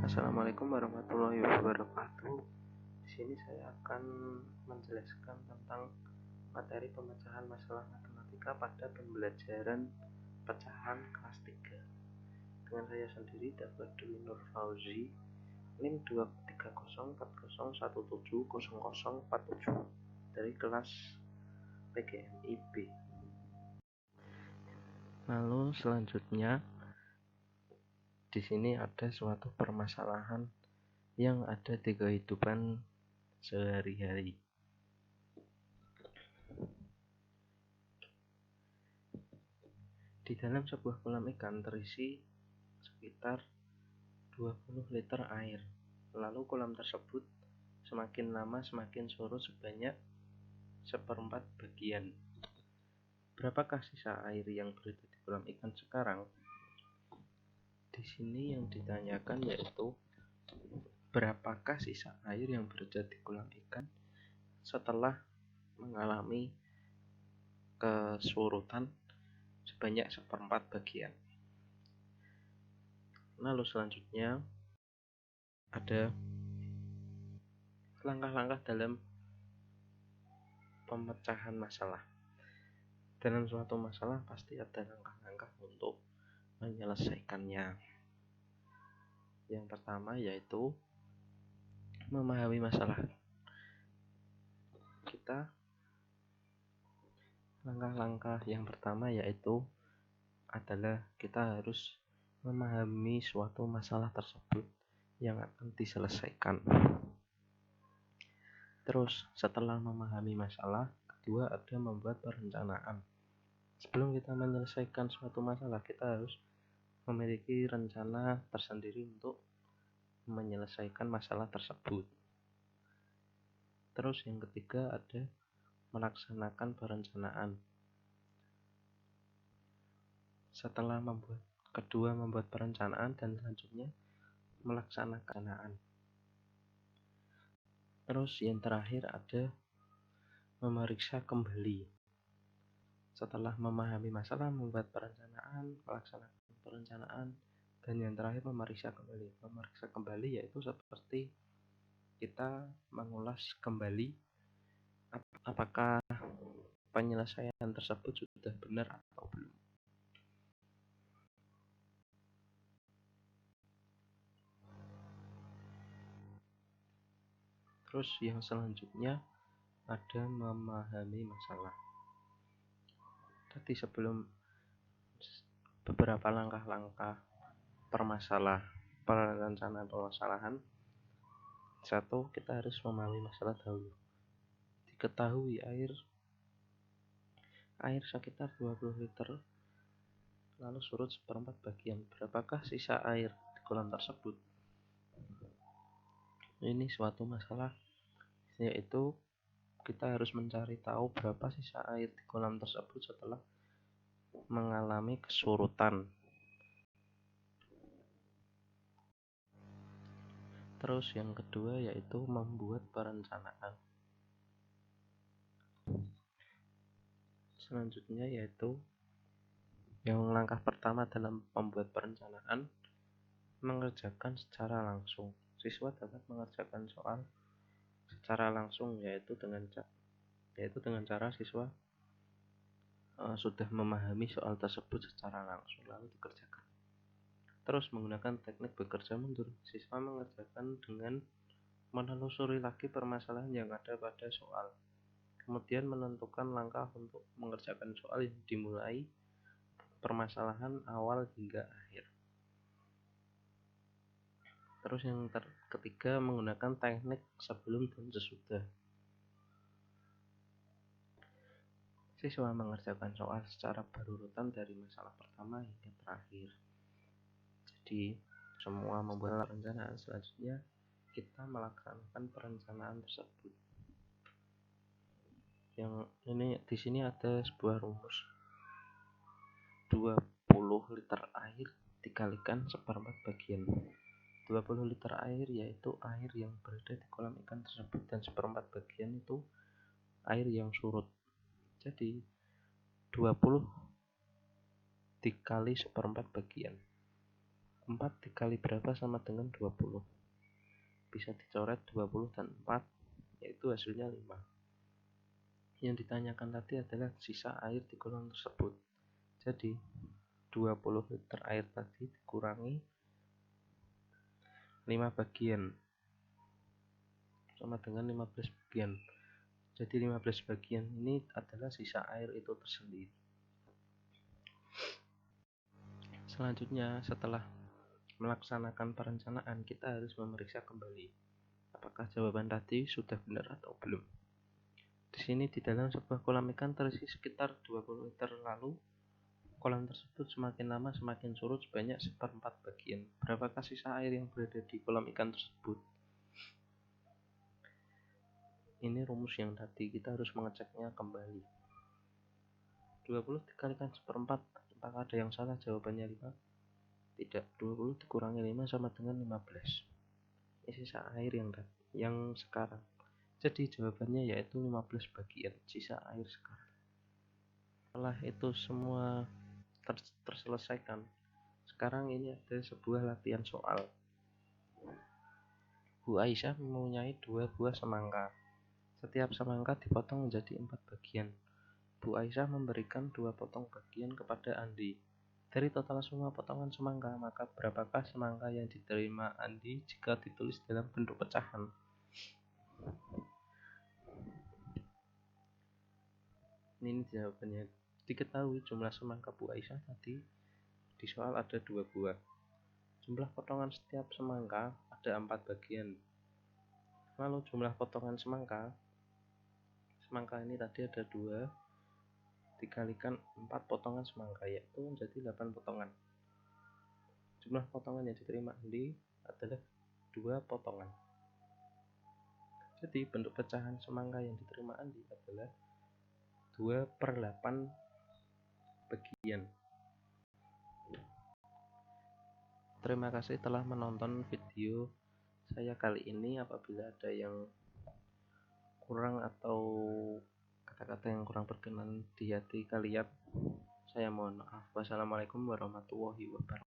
Assalamualaikum warahmatullahi wabarakatuh. Di sini saya akan menjelaskan tentang materi pemecahan masalah matematika pada pembelajaran pecahan kelas 3. Dengan saya sendiri, David Dwi Nur Fauzi, NIM 23040170047 dari kelas PGMI B. Lalu selanjutnya di sini ada suatu permasalahan yang ada di kehidupan sehari-hari. Di dalam sebuah kolam ikan terisi sekitar 20 liter air. Lalu kolam tersebut semakin lama semakin surut sebanyak 1/4 bagian. Berapakah sisa air yang berada di kolam ikan sekarang? Di sini yang ditanyakan yaitu berapakah sisa air yang berada di kolam ikan setelah mengalami kesurutan sebanyak 1/4 bagian. Lalu selanjutnya ada langkah-langkah dalam pemecahan masalah. Dalam suatu masalah pasti ada langkah-langkah untuk menyelesaikannya. Yang pertama yaitu memahami masalah. Langkah-langkah yang pertama yaitu adalah kita harus memahami suatu masalah tersebut yang akan diselesaikan. Terus setelah memahami masalah, kedua ada membuat perencanaan. Sebelum kita menyelesaikan suatu masalah, kita harus memiliki rencana tersendiri untuk menyelesaikan masalah tersebut. Terus yang ketiga ada melaksanakan perencanaan. Setelah membuat perencanaan dan selanjutnya melaksanakan. Terus yang terakhir ada memeriksa kembali. Setelah memahami masalah, membuat perencanaan, melaksanakan perencanaan, dan yang terakhir memeriksa kembali. Memeriksa kembali yaitu seperti kita mengulas kembali apakah penyelesaian tersebut sudah benar atau belum. Terus yang selanjutnya ada memahami masalah. Tadi sebelum beberapa langkah-langkah perencanaan permasalahan, satu, kita harus memahami masalah dahulu. Diketahui air sekitar 20 liter lalu surut 1/4 bagian. Berapakah sisa air di kolam tersebut? Ini suatu masalah, yaitu kita harus mencari tahu berapa sisa air di kolam tersebut setelah mengalami kesurutan. Terus yang kedua yaitu membuat perencanaan. Selanjutnya yaitu yang langkah pertama dalam membuat perencanaan, mengerjakan secara langsung. Siswa dapat mengerjakan soal secara langsung yaitu dengan cara siswa sudah memahami soal tersebut secara langsung lalu dikerjakan. Terus menggunakan teknik bekerja mundur, siswa mengerjakan dengan menelusuri lagi permasalahan yang ada pada soal. Kemudian menentukan langkah untuk mengerjakan soal yang dimulai permasalahan awal hingga akhir. Terus yang ketiga menggunakan teknik sebelum dan sesudah. Siswa mengerjakan soal secara berurutan dari masalah pertama hingga terakhir. Jadi semua membuat perencanaan, selanjutnya kita melaksanakan perencanaan tersebut. Yang ini di sini ada sebuah rumus. 20 liter air dikalikan 1/4 bagian. 20 liter air yaitu air yang berada di kolam ikan tersebut dan 1/4 bagian itu air yang surut. Jadi 20 dikali 1/4 bagian. 4 dikali berapa sama dengan 20. Bisa dicoret 20 dan 4, yaitu hasilnya 5. Yang ditanyakan tadi adalah sisa air di kolam tersebut. Jadi 20 liter air tadi dikurangi 5 bagian sama dengan 15 bagian. Jadi 15 bagian ini adalah sisa air itu tersendiri. Selanjutnya, setelah melaksanakan perencanaan, kita harus memeriksa kembali apakah jawaban tadi sudah benar atau belum. Di sini di dalam sebuah kolam ikan terisi sekitar 20 liter, lalu kolam tersebut semakin lama semakin surut sebanyak 1/4 bagian. Berapakah sisa air yang berada di kolam ikan tersebut? Ini rumus yang tadi, kita harus mengeceknya kembali. 20 dikalikan 1/4, apakah ada yang salah? Jawabannya 5. Tidak, 20 dikurangi 5 sama dengan 15. Ini sisa air yang sekarang. Jadi jawabannya yaitu 15 bagian sisa air sekarang. Setelah itu semua terselesaikan, sekarang ini ada sebuah latihan soal. Bu Aisyah mempunyai 2 buah semangka. Setiap semangka dipotong menjadi 4 bagian. Bu Aisyah memberikan 2 potong bagian kepada Andi. Dari total semua potongan semangka, maka berapakah semangka yang diterima Andi jika ditulis dalam bentuk pecahan? Ini jawabannya. Diketahui jumlah semangka Bu Aisyah tadi di soal ada 2 buah. Jumlah potongan setiap semangka ada 4 bagian. Lalu jumlah potongan semangka ini tadi ada 2 dikalikan 4 potongan semangka, yaitu menjadi 8 potongan. Jumlah potongan yang diterima Andi adalah 2 potongan. Jadi bentuk pecahan semangka yang diterima Andi adalah 2/8 bagian. Terima kasih telah menonton video saya kali ini. Apabila ada yang kurang atau kata-kata yang kurang berkenan di hati kalian, saya mohon maaf. Wassalamualaikum warahmatullahi wabarakatuh.